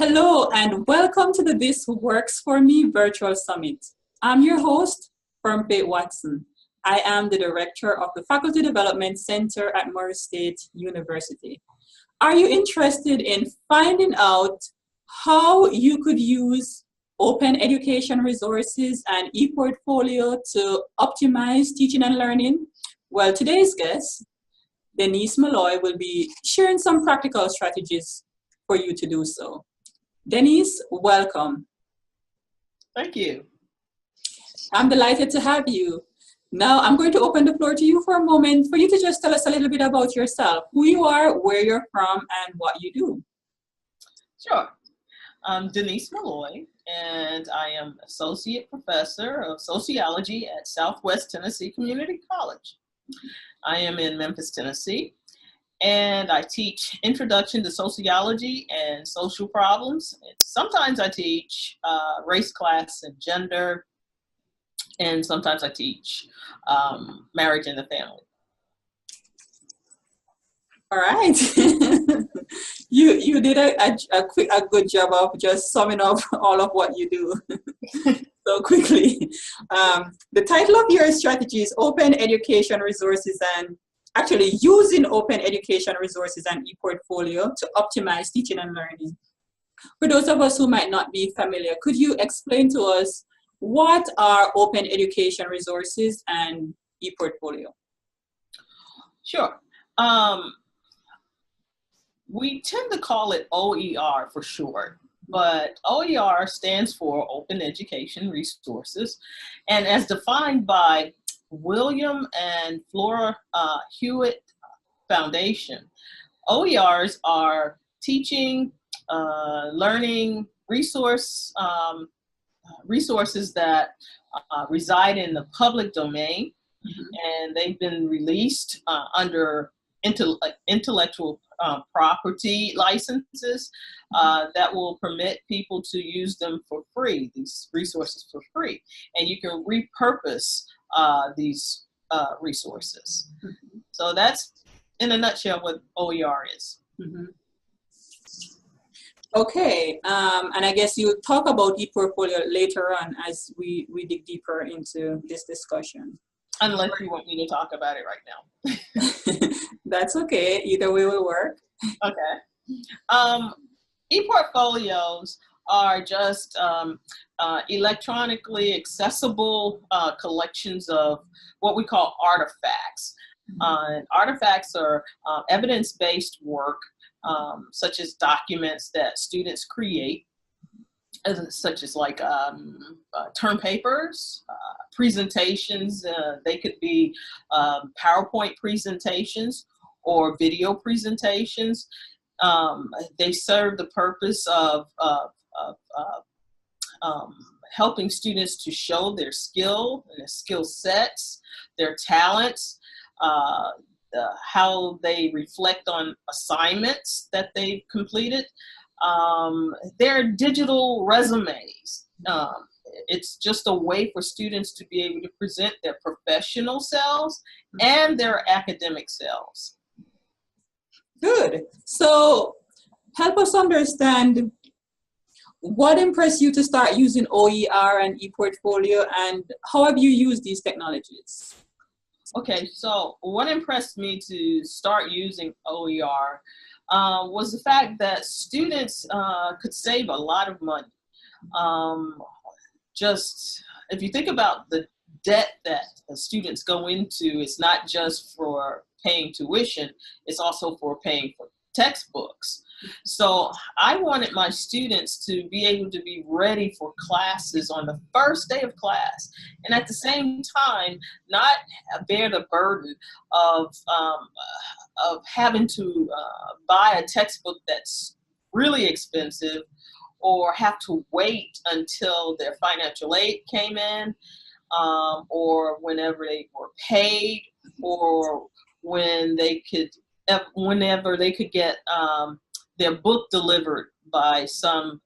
Hello and welcome to the This Works For Me Virtual Summit. I'm your host, Prempeh Watson. I am the Director of the Faculty Development Center at Murray State University. Are you interested in finding out how you could use open education resources and ePortfolio to optimize teaching and learning? Well, today's guest, Denise Malloy, will be sharing some practical strategies for you to do so. Denise, welcome. Thank you. I'm delighted to have you. Now, I'm going to open the floor to you for a moment for you to just tell us a little bit about yourself, who you are, where you're from, and what you do. Sure. I'm Denise Malloy, and I am Associate Professor of Sociology at Southwest Tennessee Community College. I am in Memphis, Tennessee, and I teach Introduction to Sociology and Social Problems. Sometimes I teach race, class, and gender, and sometimes I teach marriage and the family. All right. You did a good job of just summing up all of what you do so quickly. The title of your strategy is Open Education Resources and actually using open education resources and ePortfolio to optimize teaching and learning. For those of us who might not be familiar, could you explain to us what are open education resources and ePortfolio? Sure. We tend to call it OER for short, but OER stands for Open Education Resources, and as defined by William and Flora Hewitt Foundation, OERs are teaching, learning resources that reside in the public domain, and they've been released under intellectual property licenses that will permit people to use them for free, these resources for free. And you can repurpose these resources. So that's, in a nutshell, what OER is. Okay, and I guess you'll talk about ePortfolio later on as we dig deeper into this discussion. Unless you want me to talk about it right now. That's okay, either way will work. Okay. ePortfolios are just electronically accessible collections of what we call artifacts. Artifacts are evidence-based work, such as documents that students create, such as like term papers, presentations. They could be PowerPoint presentations or video presentations. They serve the purpose of helping students to show their skill and their skill sets, their talents, how they reflect on assignments that they've completed. Their digital resumes. It's just a way for students to be able to present their professional selves and their academic selves. Good. So help us understand what impressed you to start using OER and ePortfolio, and how have you used these technologies? Okay, so what impressed me to start using OER was the fact that students could save a lot of money. Just if you think about the debt that students go into, it's not just for paying tuition, it's also for paying for textbooks. So I wanted my students to be able to be ready for classes on the first day of class, and at the same time not bear the burden of having to buy a textbook that's really expensive, or have to wait until their financial aid came in, or whenever they were paid, or whenever they could get their book delivered by some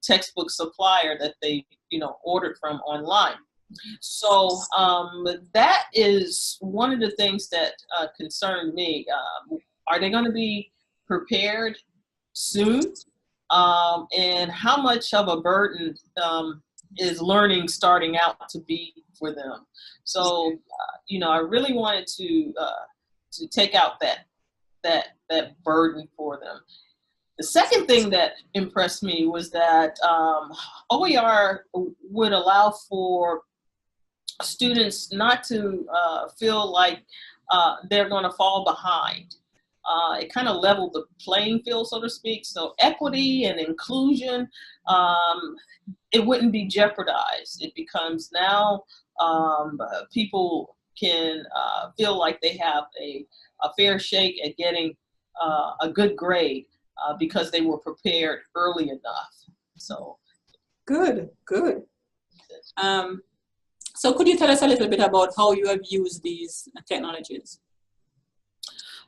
textbook supplier that they ordered from online. So that is one of the things that concerned me. Are they going to be prepared soon? and how much of a burden is learning starting out to be for them. So, I really wanted to take out that burden for them. The second thing that impressed me was that OER would allow for students not to feel like they're going to fall behind. It kind of leveled the playing field, so to speak. So equity and inclusion, it wouldn't be jeopardized. It becomes now people can feel like they have a fair shake at getting a good grade because they were prepared early enough. So good. So could you tell us a little bit about how you have used these technologies?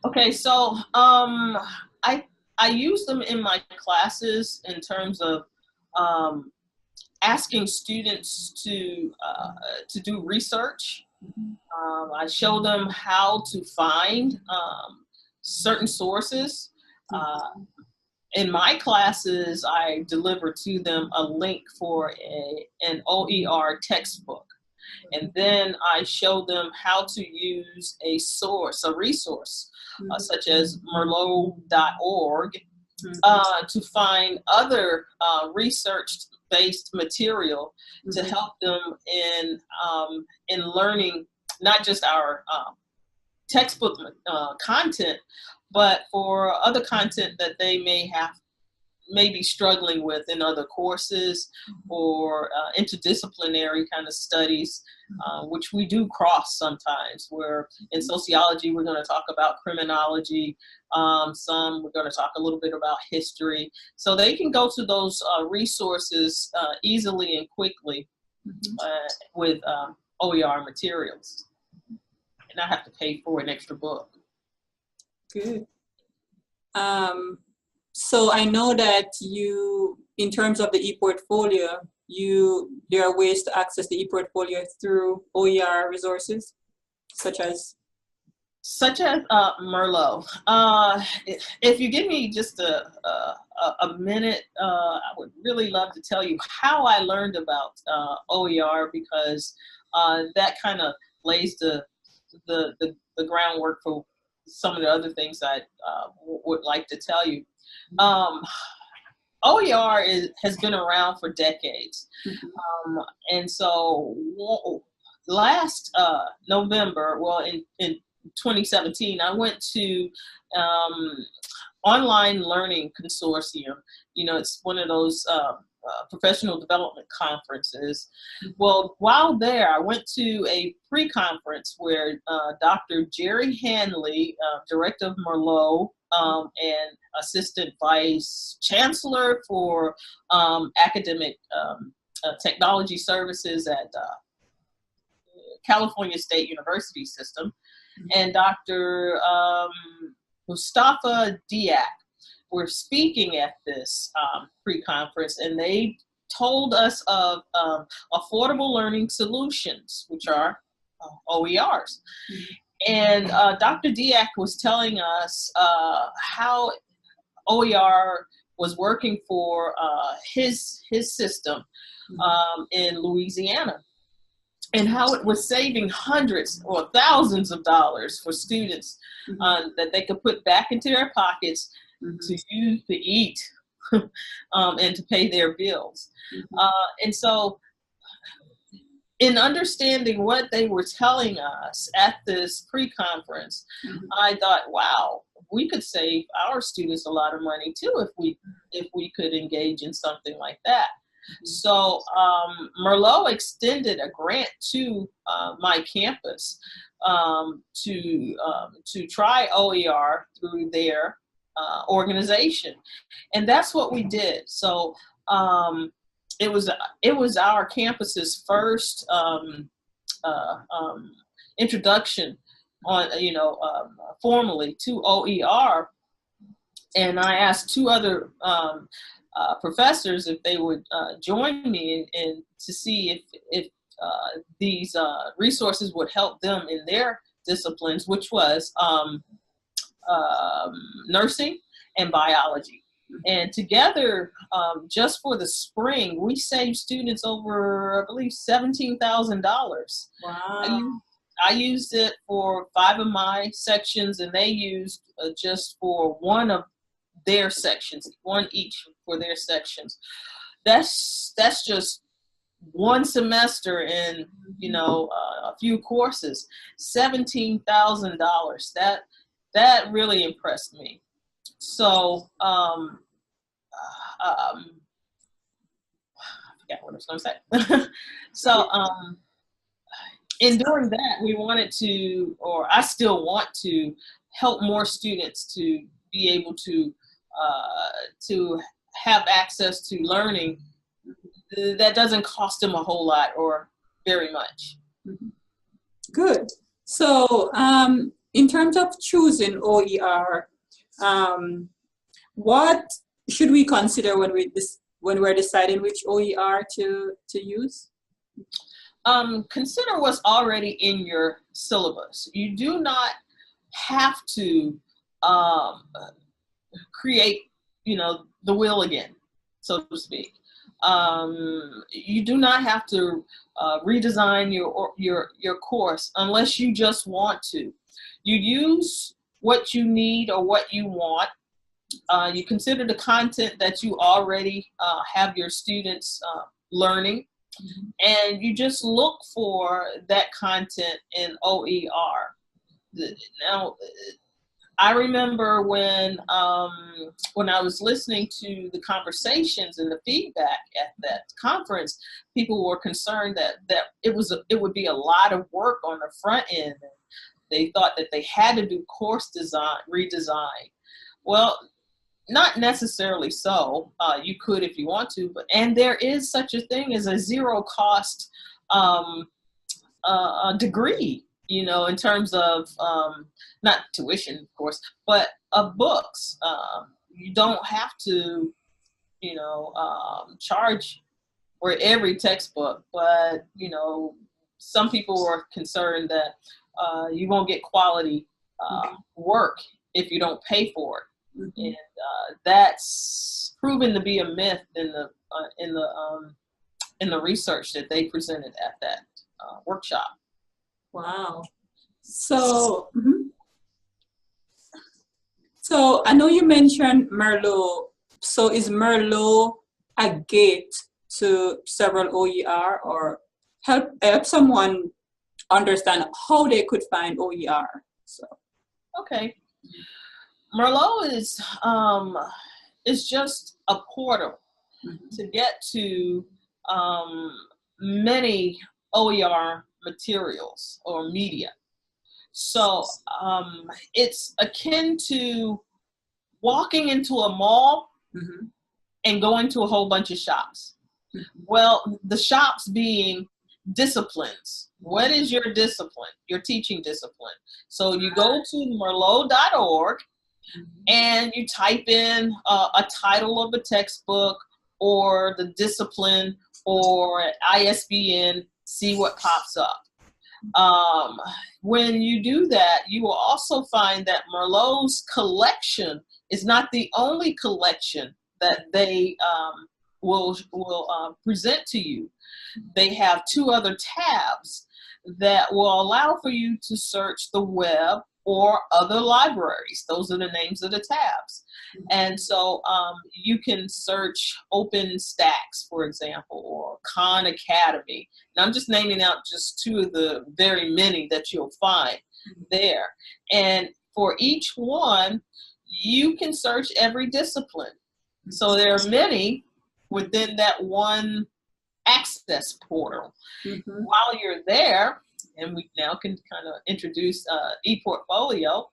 Okay, so I use them in my classes in terms of asking students to do research. I show them how to find certain sources. In my classes, I deliver to them a link for an OER textbook. And then I show them how to use a resource, such as Merlot.org, to find other research-based material to help them in learning not just our textbook content, but for other content that they may be struggling with in other courses or interdisciplinary kind of studies, which we do cross sometimes, where in sociology we're going to talk about criminology, some we're going to talk a little bit about history. So they can go to those resources easily and quickly with OER materials and not have to pay for an extra book. Good. So I know that you, in terms of the ePortfolio, there are ways to access the ePortfolio through OER resources, such as Merlot. If you give me just a minute, I would really love to tell you how I learned about OER, because that kind of lays the groundwork for some of the other things I would like to tell you. OER has been around for decades. And so last November, in 2017, I went to Online Learning Consortium. It's one of those professional development conferences. Well, while there, I went to a pre-conference where Dr. Jerry Hanley, director of Merlot, and Assistant Vice Chancellor for Academic Technology Services at California State University System, and Dr. Mustafa Diak were speaking at this pre-conference, and they told us of affordable learning solutions, which are OERs. And Dr. Diak was telling us how OER was working for his system in Louisiana, and how it was saving hundreds or thousands of dollars for students that they could put back into their pockets to use to eat and to pay their bills. And so in understanding what they were telling us at this pre-conference, I thought, wow, we could save our students a lot of money too if we could engage in something like that. So Merlot extended a grant to my campus to try OER through their organization, and that's what we did. So it was our campus's first introduction on formally to OER, and I asked two other professors if they would join me and to see if these resources would help them in their disciplines, which was nursing and biology. And together, just for the spring, we saved students over, I believe, $17,000. Wow. I used it for 5 of my sections, and they used just for one of their sections, one each for their sections. That's just one semester in, a few courses. $17,000. That really impressed me. So I forgot what I was going to say. So in doing that, we wanted to, or I still want to, help more students to be able to have access to learning that doesn't cost them a whole lot or very much. Good. So in terms of choosing OER, what should we consider when we're deciding which OER to use? Consider what's already in your syllabus. You do not have to create, the wheel again, so to speak. You do not have to redesign your course unless you just want to. You use what you need or what you want. You consider the content that you already have your students learning, and you just look for that content in OER. Now, I remember when I was listening to the conversations and the feedback at that conference, people were concerned that it would be a lot of work on the front end. They thought that they had to do course redesign. Well, not necessarily so. You could if you want to, and there is such a thing as a zero cost degree, in terms of not tuition, of course, but of books. You don't have to, charge for every textbook, but, some people were concerned that you won't get quality work if you don't pay for it. And that's proven to be a myth in the research that they presented at that workshop. Wow. So, so I know you mentioned Merlot. So is Merlot a gate to several OER, or help someone understand how they could find OER? So, okay. Merlot is just a portal to get to many OER materials or media. So it's akin to walking into a mall and going to a whole bunch of shops. Well, the shops being disciplines. What is your discipline, your teaching discipline? So you go to merlot.org and you type in a title of a textbook or the discipline or ISBN, see what pops up. When you do that, you will also find that Merlot's collection is not the only collection that they will present to you. They have 2 other tabs that will allow for you to search the web or other libraries. Those are the names of the tabs. And so you can search OpenStax, for example, or Khan Academy. And I'm just naming out just 2 of the very many that you'll find there. And for each one, you can search every discipline. So there are many within that one access portal. While you're there, and we now can kind of introduce ePortfolio.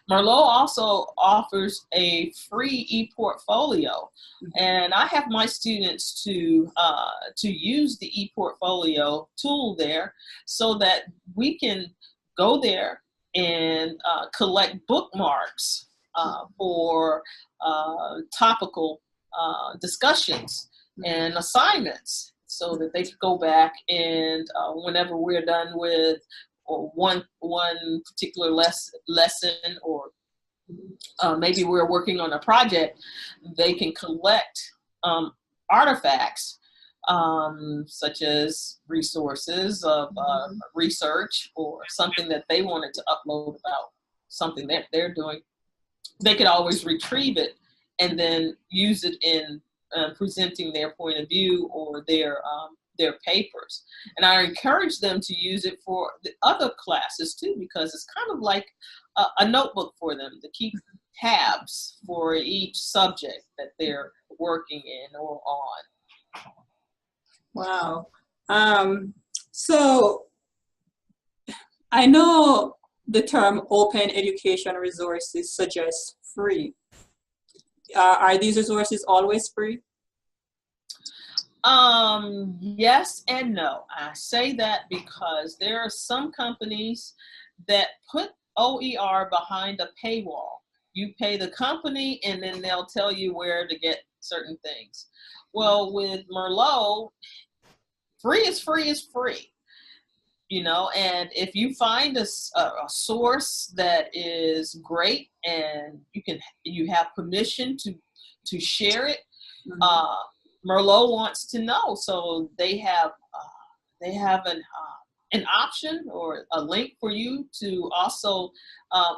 Merlot also offers a free ePortfolio, and I have my students to use the ePortfolio tool there so that we can go there and collect bookmarks for topical discussions and assignments, so that they could go back and whenever we're done with or one particular lesson or maybe we're working on a project, they can collect artifacts such as resources of research or something that they wanted to upload about something that they're doing. They could always retrieve it and then use it in presenting their point of view or their papers. And I encourage them to use it for the other classes too, because it's kind of like a notebook for them to keep tabs for each subject that they're working in or on. Wow. So I know the term open education resources suggests free. Are these resources always free? Yes and no. I say that because there are some companies that put OER behind a paywall. You pay the company and then they'll tell you where to get certain things. Well, with Merlot, free is free is free. You know, and if you find a source that is great and you have permission to share it, Merlot wants to know, so they have an option or a link for you to also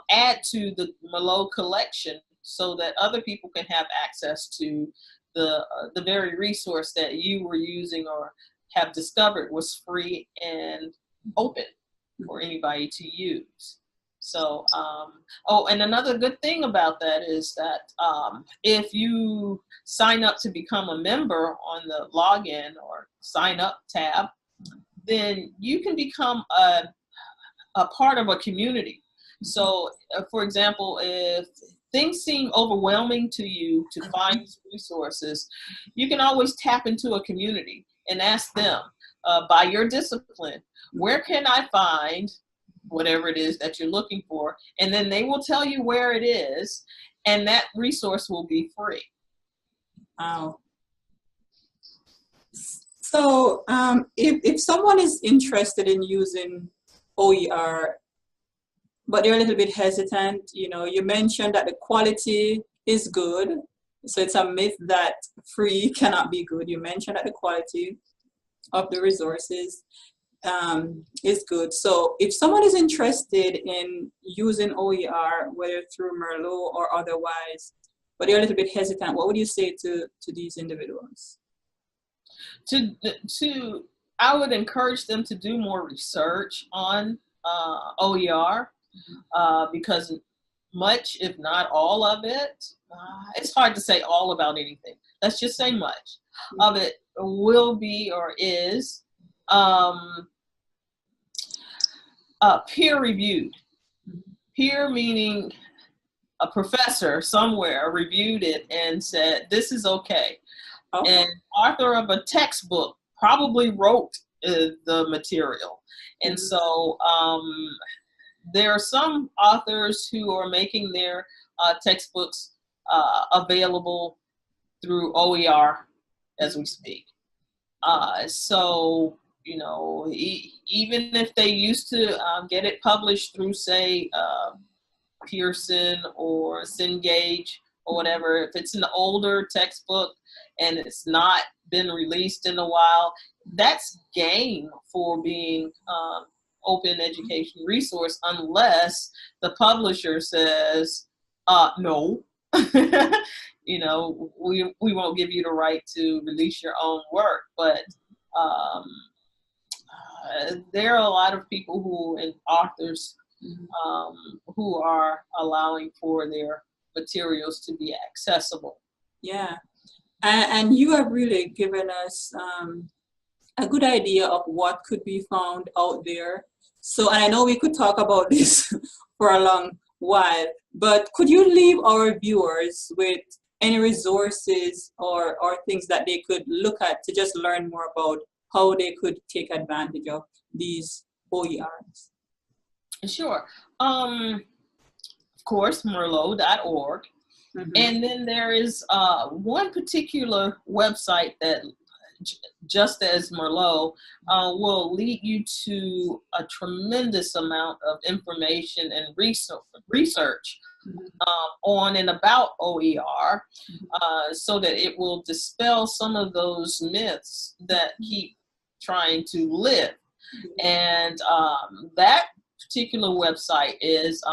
add to the Merlot collection, so that other people can have access to the very resource that you were using or have discovered was free and open for anybody to use. So, oh, and another good thing about that is that if you sign up to become a member on the login or sign up tab, then you can become a part of a community. So, for example, if things seem overwhelming to you to find these resources, you can always tap into a community and ask them, by your discipline, where can I find whatever it is that you're looking for? And then they will tell you where it is, and that resource will be free. Wow. So if someone is interested in using OER, but they're a little bit hesitant, you know, you mentioned that the quality is good. So it's a myth that free cannot be good. You mentioned that the quality of the resources is good. So if someone is interested in using OER, whether through Merlot or otherwise, but they're a little bit hesitant, what would you say to these individuals? I would encourage them to do more research on OER, because much, if not all of it, it's hard to say all about anything. Let's just say much of it will be or is peer reviewed. Peer meaning a professor somewhere reviewed it and said, this is okay. Okay. And author of a textbook probably wrote the material. And so there are some authors who are making their textbooks available through OER as we speak. So, you know, even if they used to get it published through, say, Pearson or Cengage or whatever, if it's an older textbook and it's not been released in a while, that's game for being open education resource, unless the publisher says, no, you know, we won't give you the right to release your own work. But there are a lot of people who, and authors, who are allowing for their materials to be accessible. Yeah, and you have really given us a good idea of what could be found out there. So, and I know we could talk about this for a long while, but could you leave our viewers with any resources or things that they could look at to just learn more about how they could take advantage of these OERs? Sure. Of course, Merlot.org. And then there is one particular website that, just as Merlot, will lead you to a tremendous amount of information and research on and about OER, so that it will dispel some of those myths that keep trying to live. And that particular website is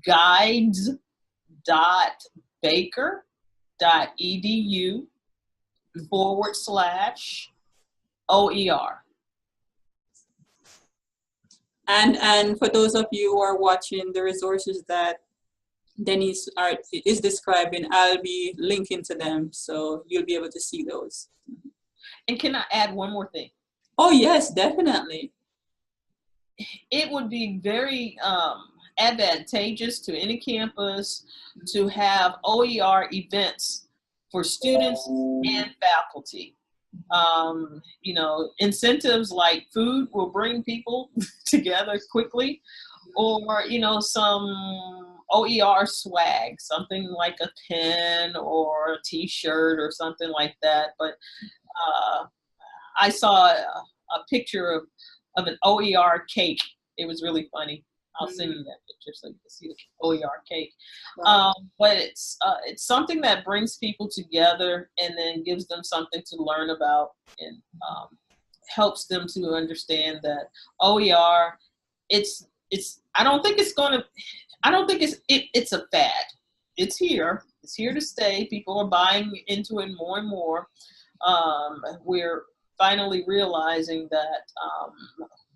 guides.baker.edu/OER. And for those of you who are watching, the resources that Denise is describing, I'll be linking to them, so you'll be able to see those. And can I add one more thing? Oh yes, definitely. It would be very advantageous to any campus to have OER events for students and faculty. You know, incentives like food will bring people together quickly, or, you know, some OER swag, something like a pen or a t-shirt or something like that. But I saw a picture of an OER cake. It was really funny. I'll send you that picture so you can see the OER cake. Wow. But it's something that brings people together and then gives them something to learn about, and helps them to understand that OER, it's I don't think it's a fad. It's here to stay. People are buying into it more and more. We're finally realizing that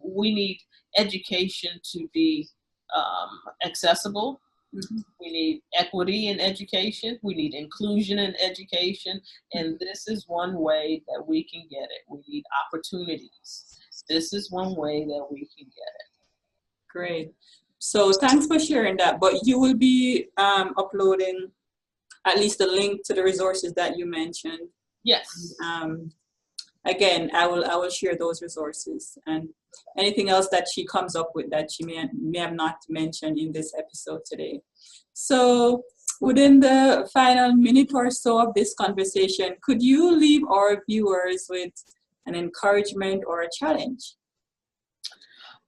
we need education to be accessible. We need equity in education. We need inclusion in education. And this is one way that we can get it. We need opportunities. This is one way that we can get it. Great. So thanks for sharing that. But you will be uploading at least a link to the resources that you mentioned. Yes. Again, I will share those resources, and anything else that she comes up with that she may have not mentioned in this episode today. So within the final minute or so of this conversation, could you leave our viewers with an encouragement or a challenge?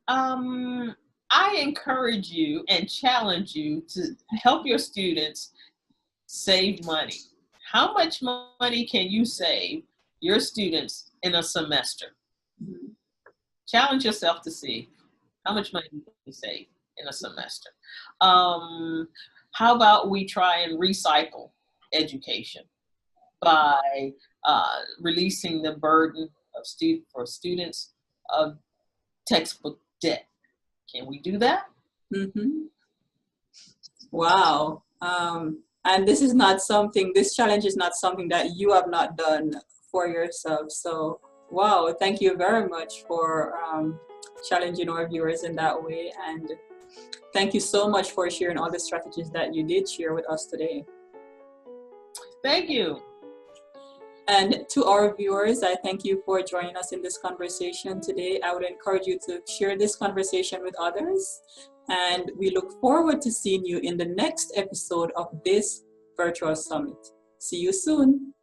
I encourage you and challenge you to help your students save money. How much money can you save your students in a semester? Challenge yourself to see how much money you can save in a semester. How about we try and recycle education by releasing the burden of for students of textbook debt? Can we do that? Wow. And this challenge is not something that you have not done for yourself. So, wow, thank you very much for challenging our viewers in that way. And thank you so much for sharing all the strategies that you did share with us today. Thank you. And to our viewers, I thank you for joining us in this conversation today. I would encourage you to share this conversation with others. And we look forward to seeing you in the next episode of this virtual summit. See you soon.